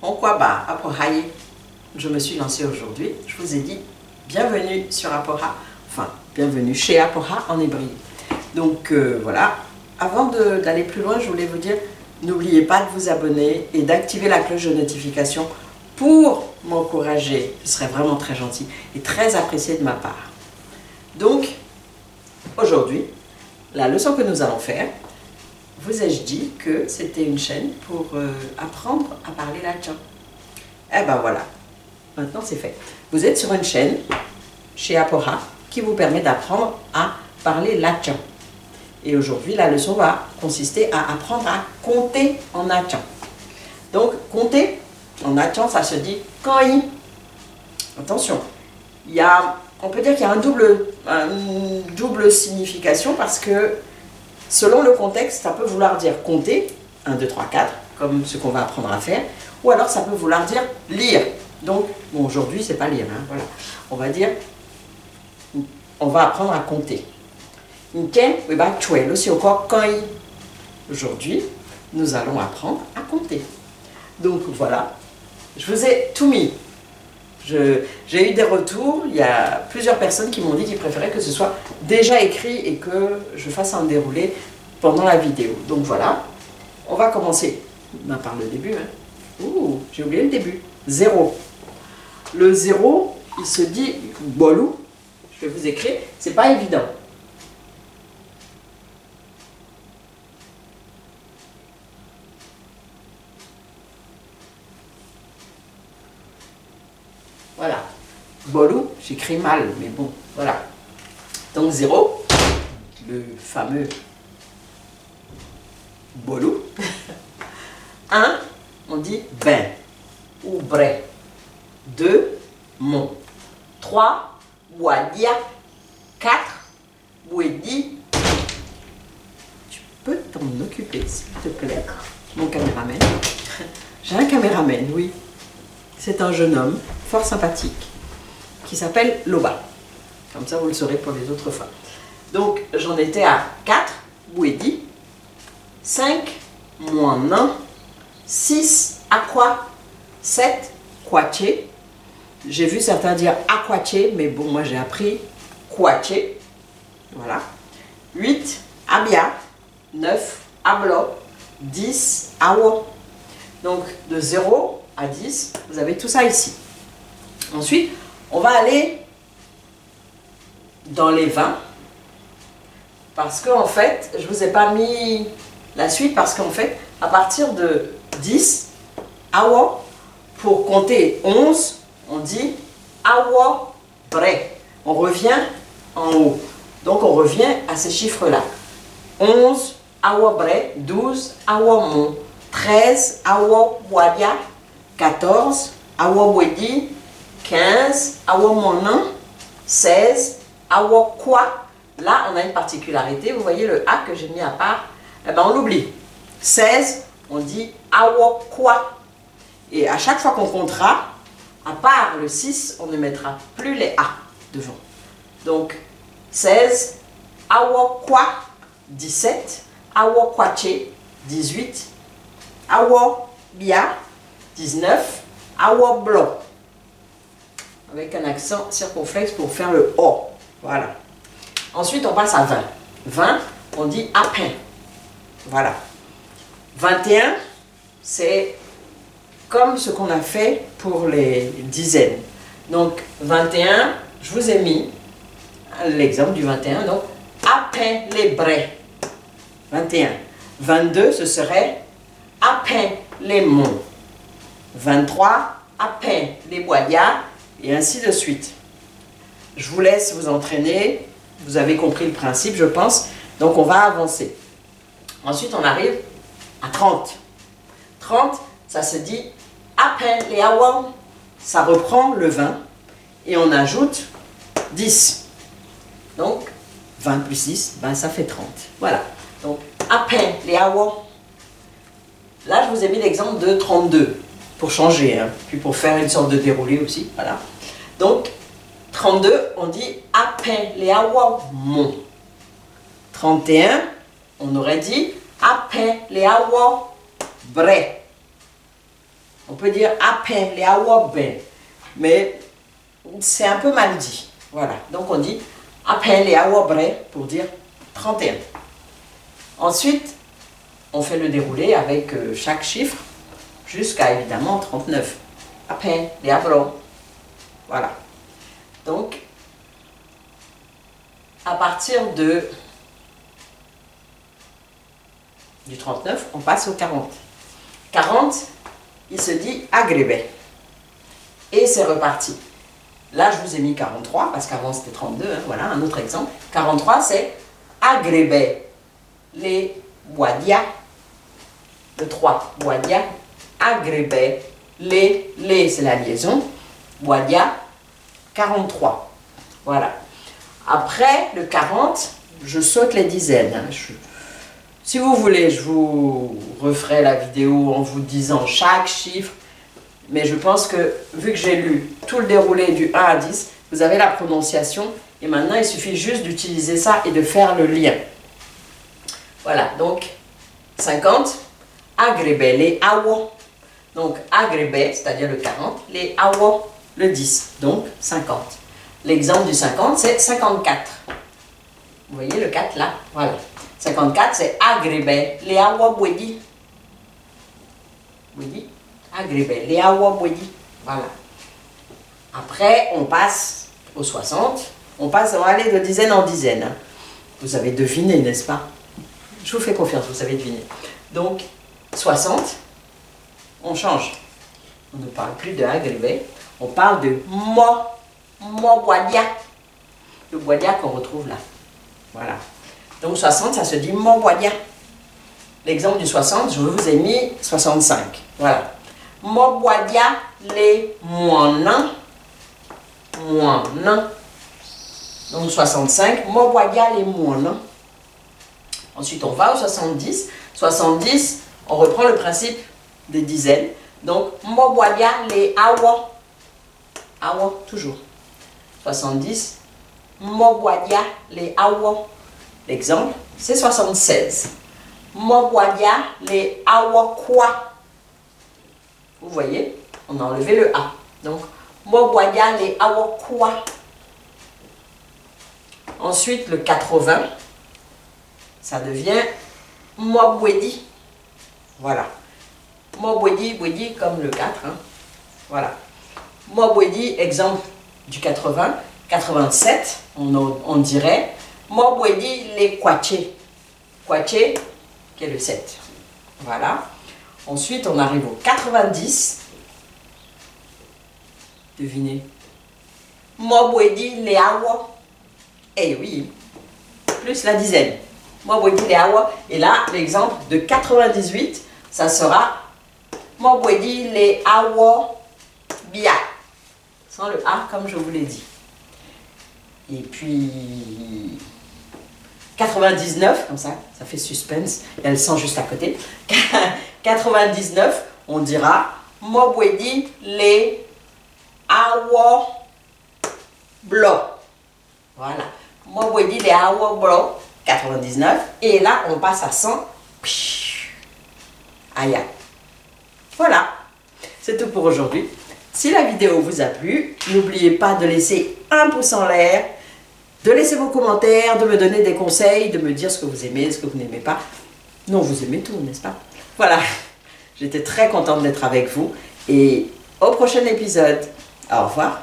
Onkwaba Apohaye. Je me suis lancée aujourd'hui. Je vous ai dit bienvenue sur Apoha, enfin bienvenue chez Apoha en hébreu. Donc voilà, avant d'aller plus loin, je voulais vous dire, n'oubliez pas de vous abonner et d'activer la cloche de notification pour m'encourager. Ce serait vraiment très gentil et très apprécié de ma part. Donc, aujourd'hui, la leçon que nous allons faire, vous ai-je dit que c'était une chaîne pour apprendre à parler latin? Eh ben voilà, maintenant c'est fait. Vous êtes sur une chaîne chez Apoha qui vous permet d'apprendre à parler latin. Et aujourd'hui, la leçon va consister à apprendre à compter en latin. Donc, compter en latin, ça se dit koi. Attention, on peut dire qu'il y a une double signification parce que selon le contexte, ça peut vouloir dire compter, 1, 2, 3, 4, comme ce qu'on va apprendre à faire, ou alors ça peut vouloir dire lire. Donc, bon, aujourd'hui, c'est pas lire, hein, voilà. On va dire, on va apprendre à compter. Aujourd'hui, nous allons apprendre à compter. Donc voilà, je vous ai tout mis. J'ai eu des retours, il y a plusieurs personnes qui m'ont dit qu'ils préféraient que ce soit déjà écrit et que je fasse un déroulé pendant la vidéo. Donc voilà, on va commencer par le début. Hein. Ouh, j'ai oublié le début. 0. Le 0, il se dit bolou. Je vais vous écrire, c'est pas évident. Voilà. Bolou, j'écris mal, mais bon, voilà. Donc 0, le fameux bolou. 1, on dit ben ou bre. 2, mon. 3, wadia. 4, bouedi. Tu peux t'en occuper, s'il te plaît, mon caméraman. J'ai un caméraman, oui. C'est un jeune homme fort sympathique qui s'appelle Loba. Comme ça, vous le saurez pour les autres fois. Donc, j'en étais à 4, bouedi. 5, moins 1. 6, aqua. 7, quache. J'ai vu certains dire aquache, mais bon, moi j'ai appris quache. Voilà. 8, abia. 9, ablo. 10, awo. Donc, de 0 à 10, vous avez tout ça ici. Ensuite, on va aller dans les 20. Parce qu'en fait, je ne vous ai pas mis la suite, parce qu'en fait, à partir de 10, awo, pour compter 11, on dit awo bre. On revient en haut. Donc, on revient à ces chiffres-là. 11, awo bre. 12, awo mon. 13, awo wadia. 14, awo bwedi. 15, awo monan. 16, awo quoi. Là, on a une particularité. Vous voyez le A que j'ai mis à part. Eh ben, on l'oublie. 16, on dit awo quoi. Et à chaque fois qu'on comptera, à part le 6, on ne mettra plus les A devant. Donc, 16, awo quoi. 17, awo quache. 18, awo bia. 19, awo blo. Avec un accent circonflexe pour faire le O. Voilà. Ensuite, on passe à 20. 20, on dit apin. Voilà. 21, c'est comme ce qu'on a fait pour les dizaines. Donc, 21, je vous ai mis l'exemple du 21. Donc, apin les brais. 21. 22, ce serait apin les monts. 23, apin les boyards, et ainsi de suite. Je vous laisse vous entraîner. Vous avez compris le principe, je pense. Donc, on va avancer. Ensuite, on arrive à 30. 30, ça se dit apin les awam. Ça reprend le 20 et on ajoute 10. Donc, 20 plus 10, ben, ça fait 30. Voilà. Donc, apin les awam. Là, je vous ai mis l'exemple de 32 pour changer, hein, puis pour faire une sorte de déroulé aussi. Voilà. Donc, 32, on dit apin les awam mon. 31, on aurait dit apin les awam bre. On peut dire apen, les awaben, mais c'est un peu mal dit. Voilà, donc on dit apen, les awabre pour dire 31. Ensuite, on fait le déroulé avec chaque chiffre jusqu'à évidemment 39. Apen, les abro. Voilà. Donc, à partir du 39, on passe au 40. 40, il se dit agrébé. Et c'est reparti. Là, je vous ai mis 43, parce qu'avant c'était 32. Hein, voilà, un autre exemple. 43, c'est agrébé. Les boadia. Le 3, boadia. Agrébé. Les c'est la liaison. Boadia, 43. Voilà. Après le 40, je saute les dizaines. Hein. Si vous voulez, je vous referai la vidéo en vous disant chaque chiffre. Mais je pense que, vu que j'ai lu tout le déroulé du 1 à 10, vous avez la prononciation. Et maintenant, il suffit juste d'utiliser ça et de faire le lien. Voilà, donc 50, agrébé, les awo. Donc agrébé, c'est-à-dire le 40, les awo, le 10, donc 50. L'exemple du 50, c'est 54. Vous voyez le 4 là? Voilà. 54, c'est agrébé, les awo bwedi. Bwedi, agrébé, les awo bwedi. Voilà. Après, on passe au 60. On va aller de dizaine en dizaine. Hein. Vous avez deviné, n'est-ce pas? Je vous fais confiance, vous savez deviner. Donc, 60, on change. On ne parle plus de agrébé, on parle de mo boadia. Le boadia qu'on retrouve là. Voilà. Donc 60, ça se dit mo boadia. L'exemple du 60, je vous ai mis 65. Voilà. Mo boadia les moinan. Moinan. Donc 65, mo boadia les moinan. Ensuite, on va au 70. 70, on reprend le principe des dizaines. Donc, mo boadia les awa. Awa, toujours. 70, mo boadia les awa. L'exemple, c'est 76. Mo boadia les awa quoi. Vous voyez, on a enlevé le A. Donc, mo boadia les awa quoi. Ensuite, le 80, ça devient mo bwedi. Voilà. Mo bwedi, bwedi comme le 4. Hein. Voilà. Mo bwedi, exemple du 80. 87, on dirait mo bwedi les kwache. Kwache, qui est le 7. Voilà. Ensuite, on arrive au 90. Devinez. Mo bwedi les awa. Eh oui, plus la dizaine. Mo bwedi les awa. Et là, l'exemple de 98, ça sera mo bwedi les awa bia. Sans le A, comme je vous l'ai dit. Et puis 99, comme ça fait suspense. Elle sent juste à côté. 99, on dira mo bwedi les awa blo. Voilà. Mo bwedi les awa blo. 99. Et là, on passe à 100. Aya. Voilà. C'est tout pour aujourd'hui. Si la vidéo vous a plu, n'oubliez pas de laisser un pouce en l'air, de laisser vos commentaires, de me donner des conseils, de me dire ce que vous aimez, ce que vous n'aimez pas. Non, vous aimez tout, n'est-ce pas? Voilà. J'étais très contente d'être avec vous. Et au prochain épisode. Au revoir.